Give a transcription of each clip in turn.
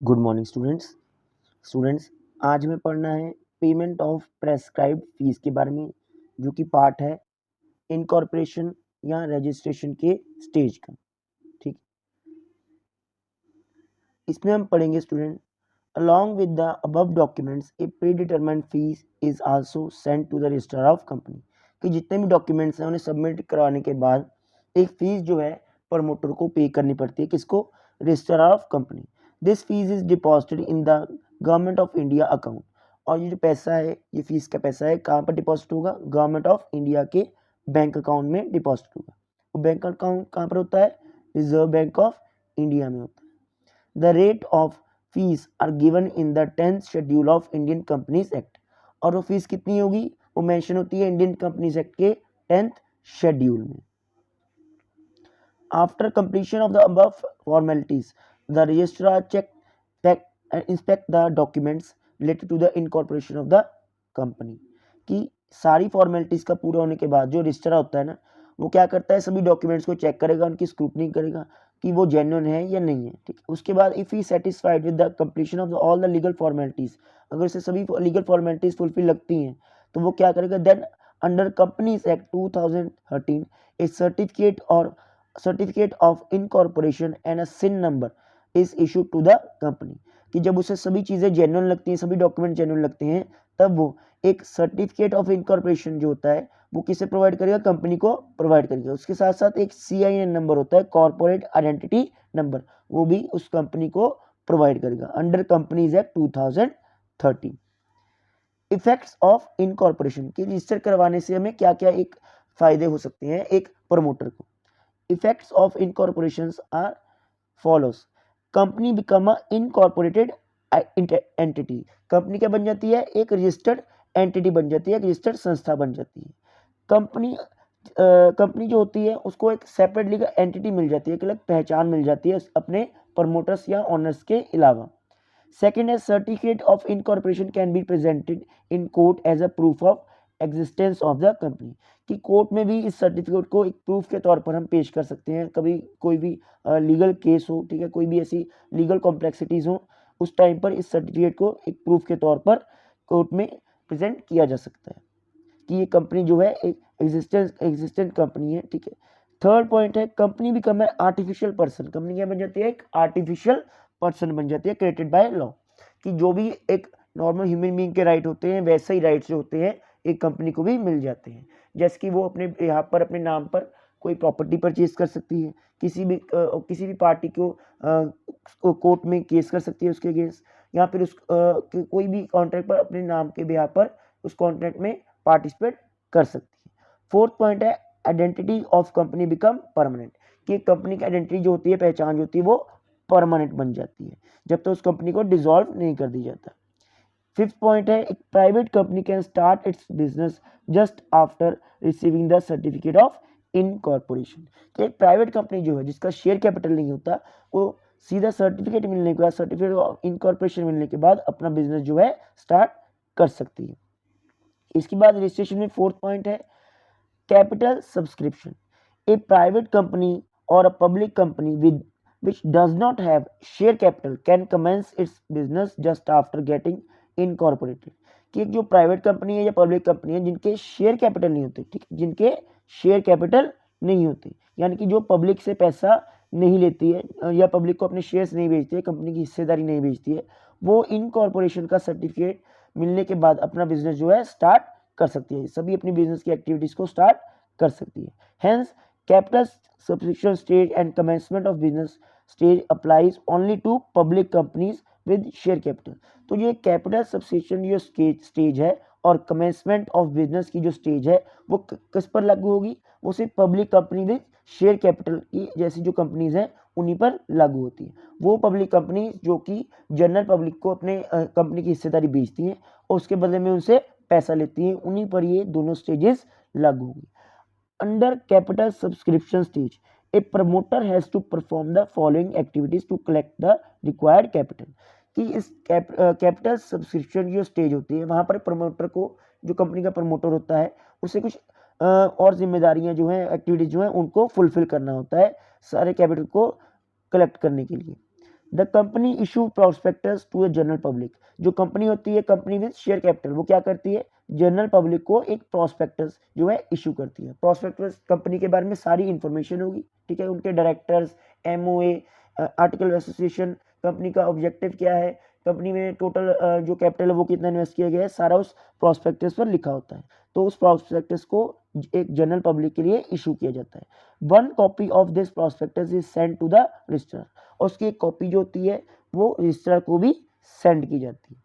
Good morning students आज हमें पढ़ना है पेमेंट ऑफ प्रेस्क्राइब्ड फीस के बारे में, जो कि पार्ट है इनकॉर्पोरेशन या रजिस्ट्रेशन के स्टेज का। ठीक, इसमें हम पढ़ेंगे student, along with the above documents a predetermined fees is also sent to the registrar of company। कि जितने भी डॉक्यूमेंट्स हैं उन्हें सबमिट कराने के बाद एक फीस जो है प्रमोटर को पे करनी पड़ती है। किसको? Registrar of company. This fees is deposited in the government of India account. और ये जो पैसा है, ये फीस का पैसा है, कहाँ पर डिपॉजिट होगा? गवर्नमेंट ऑफ इंडिया के बैंक अकाउंट में डिपॉजिट होगा। वो बैंक अकाउंट कहाँ पर होता है? रिजर्व बैंक ऑफ इंडिया में होता है। The rate of fees are given in the 10th schedule of Indian companies act. और वो फीस कितनी होगी? वो मेंशन होती है इंडियन कंपनीज एक्ट के 10th शेड्यूल में। After completion of the above formalities the registrar check and inspect the documents related to the incorporation of the company. कि सारी फॉर्मेलिटीज का पूरा होने के बाद जो रजिस्ट्रार होता है ना, वो क्या करता है? सभी डॉक्यूमेंट्स को चेक करेगा, उनकी स्क्रूटनी करेगा कि वो जेन्युइन है या नहीं है। ठीक, उसके बाद if he satisfied with the completion of all the legal formalities, अगर उसे सभी लीगल फॉर्मेलिटीज फुलफिल लगती हैं तो वो क्या करेगा? Then under companies act 2013 a certificate of incorporation and a CIN number is issued to the company. कि जब उसे सभी चीज़ें जेन्युइन लगती हैं, सभी डॉक्यूमेंट जेन्युइन लगते हैं, तब वो एक सर्टिफिकेट ऑफ इनकॉर्पोरेशन जो होता है वो किसे प्रोवाइड करेगा? कंपनी को प्रोवाइड करेगा। उसके साथ साथ एक CIN नंबर होता है, कॉर्पोरेट आइडेंटिटी नंबर, वो भी उस कंपनी को प्रोवाइड करेगा under companies act 2013। Effects of incorporation के रजिस्टर करवाने से हमें क्या क्या एक फायदे हो सकते हैं एक प्रमोटर को। Effects of incorporations are follows. Company become a incorporated entity. Company क्या बन जाती है? एक रजिस्टर्ड एंटिटी बन जाती है, एक रजिस्टर्ड संस्था बन जाती है। कंपनी जो होती है उसको एक सेपरेट लीगल एंटिटी मिल जाती है, एक अलग पहचान मिल जाती है अपने प्रमोटर्स या ओनर्स के अलावा। सेकेंड है certificate of incorporation can be presented in court as a proof of existence of the company. कि कोर्ट में भी इस सर्टिफिकेट को एक प्रूफ के तौर पर हम पेश कर सकते हैं। कभी कोई भी लीगल केस हो, ठीक है, कोई भी ऐसी लीगल कॉम्प्लेक्सिटीज हो, उस टाइम पर इस सर्टिफिकेट को एक प्रूफ के तौर पर कोर्ट में प्रेजेंट किया जा सकता है कि ये कंपनी जो है एक एग्जिस्टेंट कंपनी है। ठीक है। थर्ड पॉइंट है कंपनी बिकम है आर्टिफिशियल पर्सन। कंपनी क्या बन जाती है? एक आर्टिफिशियल पर्सन बन जाती है क्रिएटेड बाय लॉ। कि जो भी एक नॉर्मल ह्यूमन बीइंग के राइट होते हैं, वैसे ही राइट्स जो होते हैं एक कंपनी को भी मिल जाते हैं। जैसे कि वो अपने यहाँ पर अपने नाम पर कोई प्रॉपर्टी परचेज कर सकती है, किसी भी पार्टी को कोर्ट में केस कर सकती है उसके अगेंस्ट, या फिर कोई भी कॉन्ट्रैक्ट पर अपने नाम के बिहाफ पर उस कॉन्ट्रैक्ट में पार्टिसिपेट कर सकती है। फोर्थ पॉइंट है identity of company become permanent. कि कंपनी की आइडेंटिटी जो होती है, पहचान जो होती है, वो परमानेंट बन जाती है जब तक उस कंपनी को डिसॉल्व नहीं कर दी जाता। फिफ्थ पॉइंट है एक private company can start it's business just after receiving the certificate of incorporation. कि एक प्राइवेट कंपनी जो है जिसका शेयर कैपिटल नहीं होता, वो सीधा सर्टिफिकेट मिलने के बाद, सर्टिफिकेट ऑफ इनकॉर्पोरेशन मिलने के बाद अपना बिजनेस जो है स्टार्ट कर सकती है। इसके बाद रजिस्ट्रेशन में फोर्थ पॉइंट है कैपिटल सब्सक्रिप्शन। ए प्राइवेट कंपनी और अ public company with which does not have share capital can commence its business just after getting incorporated। कि एक जो प्राइवेट कंपनी है या पब्लिक कंपनी है जिनके शेयर कैपिटल नहीं होते, ठीक, जिनके शेयर कैपिटल नहीं होते, यानी कि जो पब्लिक से पैसा नहीं लेती है या पब्लिक को अपने शेयर्स नहीं बेचती है, कंपनी की हिस्सेदारी नहीं बेचती है, वो इनकॉर्पोरेशन का सर्टिफिकेट मिलने के बाद अपना बिजनेस जो है स्टार्ट कर सकती है, सभी अपनी बिजनेस की एक्टिविटीज को स्टार्ट कर सकती है। Hence capital subscription stage and commencement of business stage applies only to public companies with share capital. तो ये कैपिटल सब्सक्रिप्शन जो स्टेज है और कमेंसमेंट ऑफ बिजनेस की जो स्टेज है वो किस पर लागू होगी? वो सिर्फ public company with share capital की जैसी जो कंपनीज हैं उन्हीं पर लागू होती है। वो पब्लिक कंपनी जो कि जनरल पब्लिक को अपने कंपनी की हिस्सेदारी बेचती हैं और उसके बदले में उनसे पैसा लेती हैं, उन्हीं पर ये दोनों स्टेजेस लागू होगी। Under capital subscription stage a promoter has to perform the following activities to collect the required capital. कि इस कैपिटल सब्सक्रिप्शन जो स्टेज होती है वहाँ पर प्रमोटर को, जो कंपनी का प्रमोटर होता है, उसे कुछ और जिम्मेदारियां जो हैं, एक्टिविटीज जो हैं, उनको फुलफिल करना होता है सारे कैपिटल को कलेक्ट करने के लिए। The company issue prospectus to the general public. जो कंपनी होती है, कंपनी विद शेयर कैपिटल, वो क्या करती है, जनरल पब्लिक को एक प्रोस्पेक्टस जो है इशू करती है। प्रोस्पेक्टस कंपनी के बारे में सारी इंफॉर्मेशन होगी, ठीक है, उनके directors, MOA, article association, company का ऑब्जेक्टिव क्या है, कंपनी में टोटल जो कैपिटल है वो कितना इन्वेस्ट किया गया है, सारा उस प्रोस्पेक्टस पर लिखा होता है। तो उस प्रोस्पेक्टस को एक जनरल पब्लिक के लिए इशू किया जाता है। One copy of this prospectus is send to the registrar, और उसकी एक कॉपी जो होती है वो रजिस्ट्रार को भी सेंड की जाती है।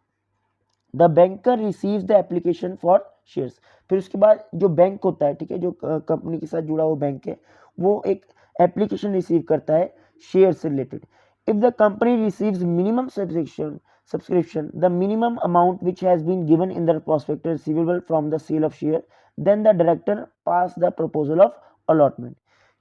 The banker receives the application for shares. फिर उसके बाद जो बैंक होता है, ठीक है, जो कंपनी के साथ जुड़ा हुआ बैंक है, वो एक एप्लीकेशन रिसीव करता है शेयर से related. If the company receives minimum subscription, the minimum amount which has been given in the prospectus receivable from the sale of share, then the director pass the proposal of allotment।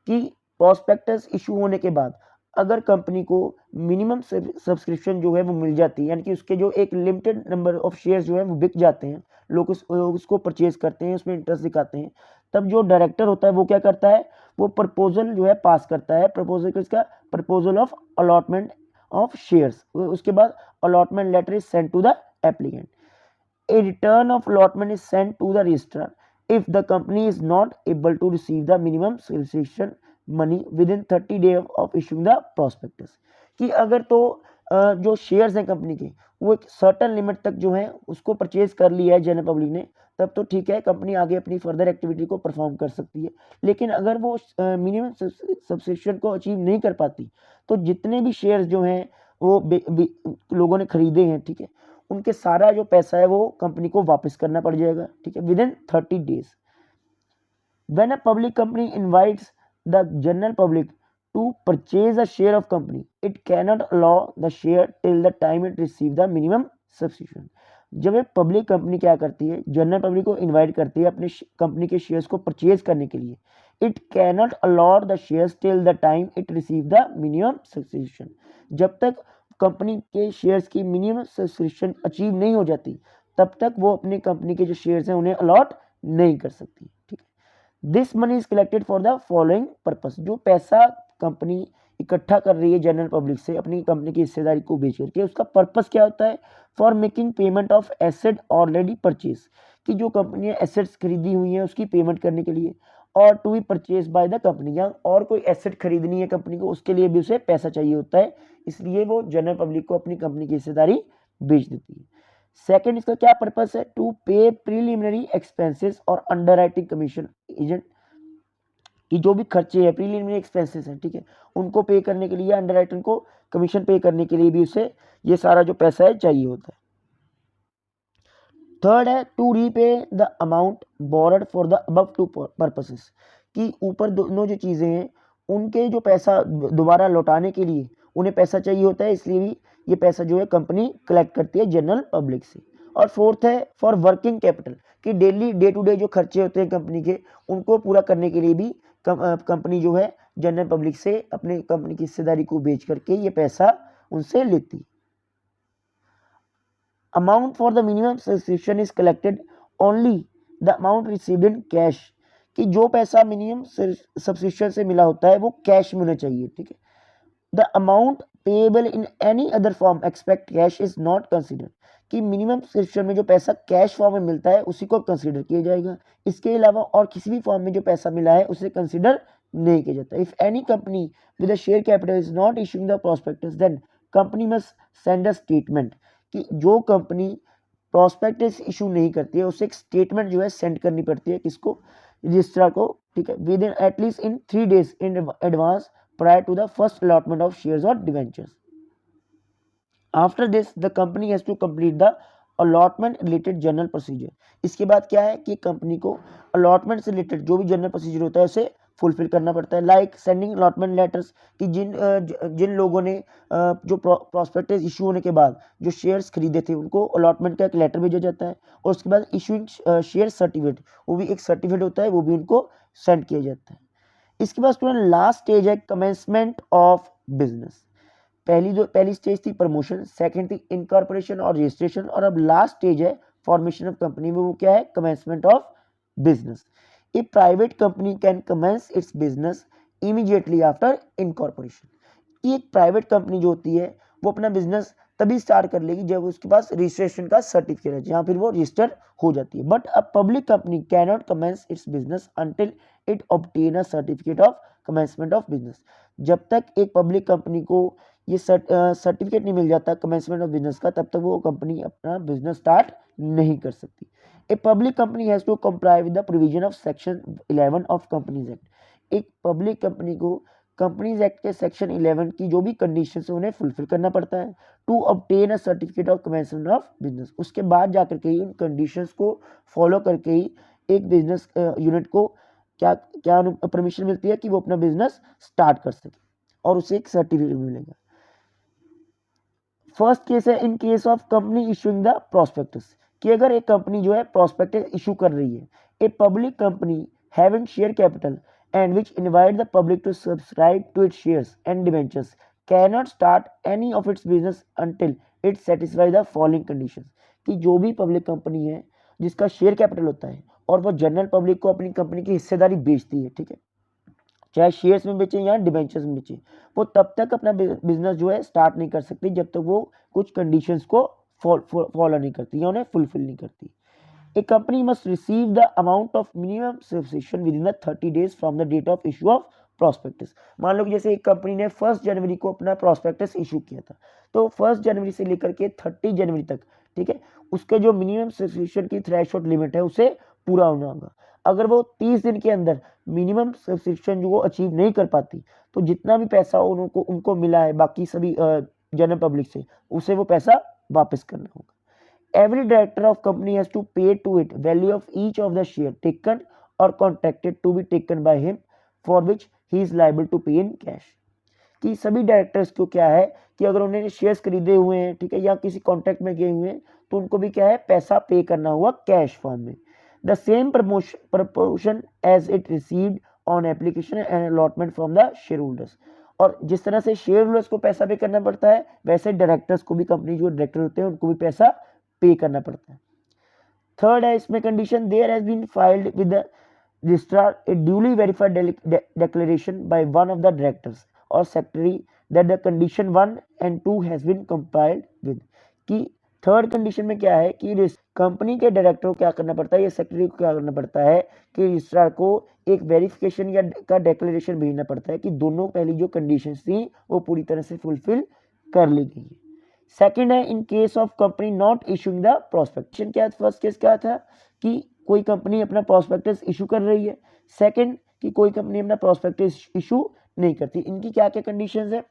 कि prospectus issue होने के बाद अगर company को minimum subscription जो है वो मिल जाती है, यानी कि उसके जो एक लिमिटेड नंबर ऑफ शेयर्स जो है वो बिक जाते हैं, लोग उसको परचेज करते हैं, उसमें इंटरेस्ट दिखाते हैं, तब जो डायरेक्टर होता है वो क्या करता है, वो प्रपोजल जो है पास करता है। प्रपोजल किसका, proposal of allotment of shares. उसके बाद allotment letter is sent to the applicant. A return of allotment is sent to the registrar if the company is not able to receive the minimum subscription money within 30 days of issuing the prospectus। कि अगर तो जो shares हैं company के, वो एक certain limit तक जो है उसको परचेज कर लिया है जनरल पब्लिक ने, तब तो ठीक है, कंपनी आगे अपनी फर्दर एक्टिविटी को परफॉर्म कर सकती है। लेकिन अगर वो मिनिमम सब्सक्रिप्शन को अचीव नहीं कर पाती, तो जितने भी शेयर्स जो हैं वो लोगों ने खरीदे हैं, ठीक है, उनके सारा जो पैसा है वो कंपनी को वापस करना पड़ जाएगा, ठीक है, with in 30 days. When a public company invites the general public to purchase a share of company, it cannot allow the share till the time it receive the minimum subscription. जब एक public company क्या करती है, general public को invite करती है अपने company के शेयर्स को परचेज करने के लिए, it cannot allow the shares till the time it receive the minimum subscription. जब तक कंपनी के शेयर्स की मिनिमम सब्सक्रिप्शन अचीव नहीं हो जाती, तब तक वो अपने कंपनी के जो शेयर्स हैं उन्हें अलॉट नहीं कर सकती, ठीक है। This money is collected for the following purpose. जो पैसा कंपनी इकट्ठा कर रही है जनरल पब्लिक से अपनी कंपनी की हिस्सेदारी को बेच करके, उसका पर्पस क्या होता है, for making payment of asset already purchase, कि जो कंपनी ने एसेट्स खरीदी हुई है उसकी पेमेंट करने के लिए, और to be purchase by the company, या और कोई एसेट खरीदनी है कंपनी को, उसके लिए भी उसे पैसा चाहिए होता है, इसलिए वो जनरल पब्लिक को अपनी कंपनी की हिस्सेदारी बेच देती है। सेकंड, इसका क्या पर्पस है, टू पे प्रीलिमिनरी एक्सपेंसेस और अंडरराइटिंग कमीशन एजेंट, कि जो भी खर्चे हैं, प्रीलिमिनरी एक्सपेंसेस हैं, ठीक है, उनको पे करने के लिए, अंडरराइटिंग को कमीशन पे करने के लिए भी उसे ये सारा जो पैसा है चाहिए होता है। थर्ड है to repay the amount borrowed for the above two purposes, कि ऊपर दोनों जो चीज़ें हैं उनके जो पैसा दोबारा लौटाने के लिए उन्हें पैसा चाहिए होता है, इसलिए भी ये पैसा जो है कंपनी कलेक्ट करती है जनरल पब्लिक से। और फोर्थ है फॉर वर्किंग कैपिटल, कि डेली डे टू डे जो खर्चे होते हैं कंपनी के, उनको पूरा करने के लिए भी कंपनी जो है जनरल पब्लिक से अपने कंपनी की हिस्सेदारी को बेच करके ये पैसा उनसे लेती है। Amount for the minimum subscription is collected only the amount received in cash, कि जो पैसा मिनिमम सब्सक्रिप्शन से मिला होता है वो कैश में होना चाहिए, ठीक है। The amount payable in any other form expect cash is not considered, कि मिनिमम सब्सक्रिप्शन में जो पैसा कैश फॉर्म में मिलता है उसी को कंसिडर किया जाएगा, इसके अलावा और किसी भी फॉर्म में जो पैसा मिला है उसे कंसिडर नहीं किया जाता। If any company with a share capital is not issuing the prospectus, then company must send a statement, कि जो कंपनी प्रोस्पेक्टस इशू नहीं करती है उसे एक स्टेटमेंट जो है सेंड करनी पड़ती है, किसको, रजिस्ट्रार को, ठीक है, with in at least in 3 days in advance prior to the first allotment of shares और debentures. After this the company has to complete the allotment related general procedure. इसके बाद क्या है कि कंपनी को अलॉटमेंट से रिलेटेड जो भी जनरल प्रोसीजर होता है उसे फुलफिल करना पड़ता है, लाइक सेंडिंग अलॉटमेंट लेटर्स, कि जिन लोगों ने जो प्रॉस्पेक्टस इशू होने के बाद जो शेयर्स खरीदे थे उनको अलॉटमेंट का एक लेटर भेजा जाता है, और उसके बाद इशूइंग शेयर सर्टिफिकेट, वो भी एक सर्टिफिकेट होता है, वो भी उनको सेंड किया जाता है। इसके बाद स्टूडेंट लास्ट स्टेज है कमेंसमेंट ऑफ बिजनेस। पहली स्टेज थी प्रमोशन, सेकंड थी इनकॉर्पोरेशन और रजिस्ट्रेशन, और अब लास्ट स्टेज है फॉर्मेशन ऑफ कंपनी में, वो क्या है, commencement of business. A private company can commence its business immediately after incorporation। कि एक प्राइवेट कंपनी जो होती है वो अपना बिजनेस तभी स्टार्ट कर लेगी जब उसके पास रजिस्ट्रेशन का सर्टिफिकेट है, जहाँ फिर वो रजिस्टर हो जाती है। But a public company can not commence its business until it obtain a certificate of commencement of business. जब तक एक पब्लिक कंपनी को ये सर्टिफिकेट नहीं मिल जाता कमेंसमेंट ऑफ बिजनेस का, तब तक वो कंपनी अपना बिजनेस स्टार्ट नहीं कर सकती। A public company has to comply with the provision of section 11 of companies act. एक पब्लिक कंपनी को कंपनीज एक्ट के सेक्शन 11 की जो भी कंडीशंस है उन्हें फुलफिल करना पड़ता है to obtain a certificate of commencement of business. उसके बाद जाकर के ही उन कंडीशंस को फॉलो करके ही एक बिजनेस यूनिट को क्या क्या परमिशन मिलती है कि वो अपना बिजनेस स्टार्ट कर सके और उसे एक सर्टिफिकेट मिलेगा। फर्स्ट केस है in case of company issuing the prospectus, कि अगर एक कंपनी जो है प्रोस्पेक्टस इशू कर रही है, a public company having share capital and which invite the public to subscribe to its shares and debentures can not start any of its business until it satisfy the following conditions. कि जो भी public company है जिसका share capital होता है और वो general public को अपनी कंपनी की हिस्सेदारी बेचती है, ठीक है, चाहे शेयर्स में बेचे या डिबेंचर्स में बेचे, वो तब तक अपना बिजनेस जो है स्टार्ट नहीं कर सकती जब तक वो कुछ कंडीशंस को फॉलो नहीं करती या उन्हें फुलफिल नहीं करती। A company must receive the amount of minimum subscription within the 30 days from the date of issue of prospectus। मान लो कि जैसे एक कंपनी ने 1 जनवरी को अपना प्रोस्पेक्टस इशू किया था, तो 1 जनवरी से लेकर के 30 जनवरी तक, ठीक है, उसके जो मिनिमम सब्सक्रिप्शन की थ्रेशोल्ड लिमिट है उसे पूरा होना होगा। अगर वो 30 दिन के अंदर मिनिमम सब्सक्रिप्शन जो वो अचीव नहीं कर पाती, तो जितना भी पैसा उनको मिला है बाकी सभी जनरल पब्लिक से, उसे वो पैसा वापस करना होगा। Every director of company has to pay to it value of each of the share taken or contracted to be taken by him for which he is liable to pay in cash। कि सभी directors को क्या है कि अगर उन्होंने shares खरीदे हुए हैं, ठीक है, या किसी कॉन्ट्रैक्ट में गए हुए हैं, तो उनको भी क्या है पैसा पे करना हुआ कैश फॉर्म में। The same proportion as it received on application and allotment from the share holders. और जिस तरह से शेयर होल्डर्स को पैसा पे करना पड़ता है, वैसे डायरेक्टर्स को भी, कंपनी जो डायरेक्टर होते हैं उनको भी पैसा पे करना पड़ता है। थर्ड है इसमें condition, there has been filed with the registrar a duly verified declaration by one of the directors or secretary that the condition 1 and 2 has been complied with। कि थर्ड कंडीशन में क्या है कि कंपनी के director को क्या करना पड़ता है या सेक्रेटरी को क्या करना पड़ता है कि रजिस्ट्रार को एक वेरिफिकेशन या का डिक्लेरेशन भेजना पड़ता है कि दोनों पहली जो कंडीशंस थी वो पूरी तरह से फुलफिल कर ली गई है। सेकंड है in case of company not issuing the prospectus. क्या फर्स्ट केस क्या था कि कोई कंपनी अपना प्रोस्पेक्टस इशू कर रही है, सेकंड कि कोई कंपनी अपना प्रोस्पेक्टस इशू नहीं करती। इनकी क्या क्या कंडीशंस है?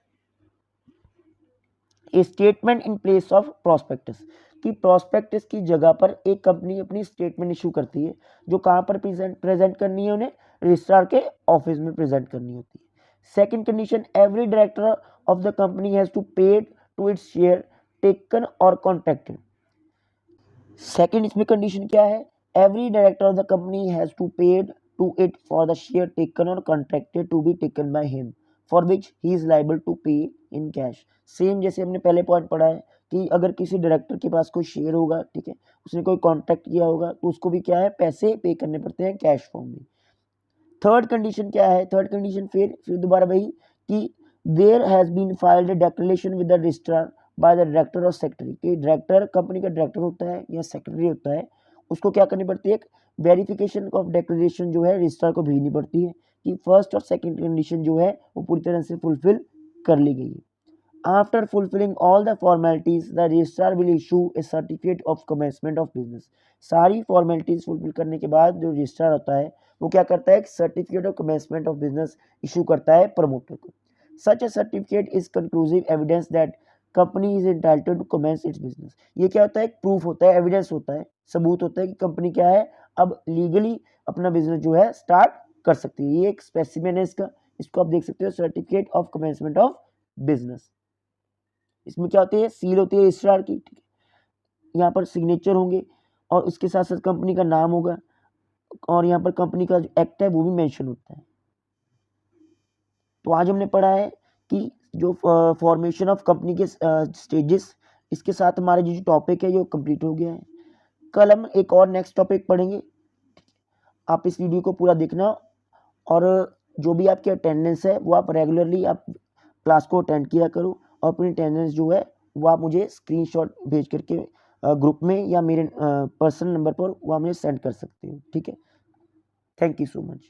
ए statement in place of prospectus, कि प्रोस्पेक्टस की जगह पर एक कंपनी अपनी स्टेटमेंट इशू करती है, जो कहाँ पर प्रेजेंट करनी है, उन्हें रजिस्ट्रार के ऑफिस में प्रेजेंट करनी होती है। Second condition, every director of the company has to pay to its share taken और कॉन्ट्रैक्टेड। सेकंड इसमें कंडीशन क्या है? Every director of the company has to pay to it for the share taken और contracted to be taken by him for which he is liable to pay in cash. Same जैसे हमने पहले point पढ़ा है कि अगर किसी director के पास कोई शेयर होगा, ठीक है, उसने कोई कॉन्ट्रैक्ट किया होगा, तो उसको भी क्या है पैसे पे करने पड़ते हैं कैश फॉर्म में। थर्ड कंडीशन क्या है? थर्ड कंडीशन फिर दोबारा वही कि there has been filed a declaration with the registrar by the director और सेक्रेटरी। कि डायरेक्टर, कंपनी का डायरेक्टर होता है या सेक्रेटरी होता है, उसको क्या करनी पड़ती है, एक वेरिफिकेशन ऑफ डिक्लेरेशन जो है रजिस्ट्रार को भेजनी पड़ती है कि फर्स्ट और सेकंड कंडीशन जो है वो पूरी तरह से फुलफिल कर ली गई है। After fulfilling all the formalities the registrar will issue A certificate of commencement of business. सारी फॉर्मेलिटीज फुलफिल करने के बाद जो रजिस्ट्रार होता है वो क्या करता है, एक certificate of commencement of business issue करता है प्रमोटर को। Such a certificate is conclusive evidence that company is entitled to commence its business. ये क्या होता है, एक प्रूफ होता है, एविडेंस होता है, सबूत होता है कि कंपनी क्या है अब लीगली अपना बिजनेस जो है स्टार्ट कर सकती है। ये एक स्पेसिमेन है इसका, इसको आप देख सकते हो, certificate of commencement of business. इसमें क्या होती है, सील होती है रजिस्ट्रार की, ठीक है, यहाँ पर सिग्नेचर होंगे और उसके साथ साथ कंपनी का नाम होगा और यहाँ पर कंपनी का जो एक्ट है वो भी मेंशन होता है। तो आज हमने पढ़ा है कि जो फॉर्मेशन ऑफ कंपनी के स्टेजेस, इसके साथ हमारे जो टॉपिक है ये कंप्लीट हो गया है। कल हम एक और नेक्स्ट टॉपिक पढ़ेंगे। आप इस वीडियो को पूरा देखना और जो भी आपकी अटेंडेंस है वो आप रेगुलरली आप क्लास को अटेंड किया करो और अपनी अटेंडेंस जो है वो आप मुझे स्क्रीनशॉट भेज करके ग्रुप में या मेरे पर्सनल नंबर पर वो आप मुझे सेंड कर सकते हो। ठीक है, थैंक यू सो मच।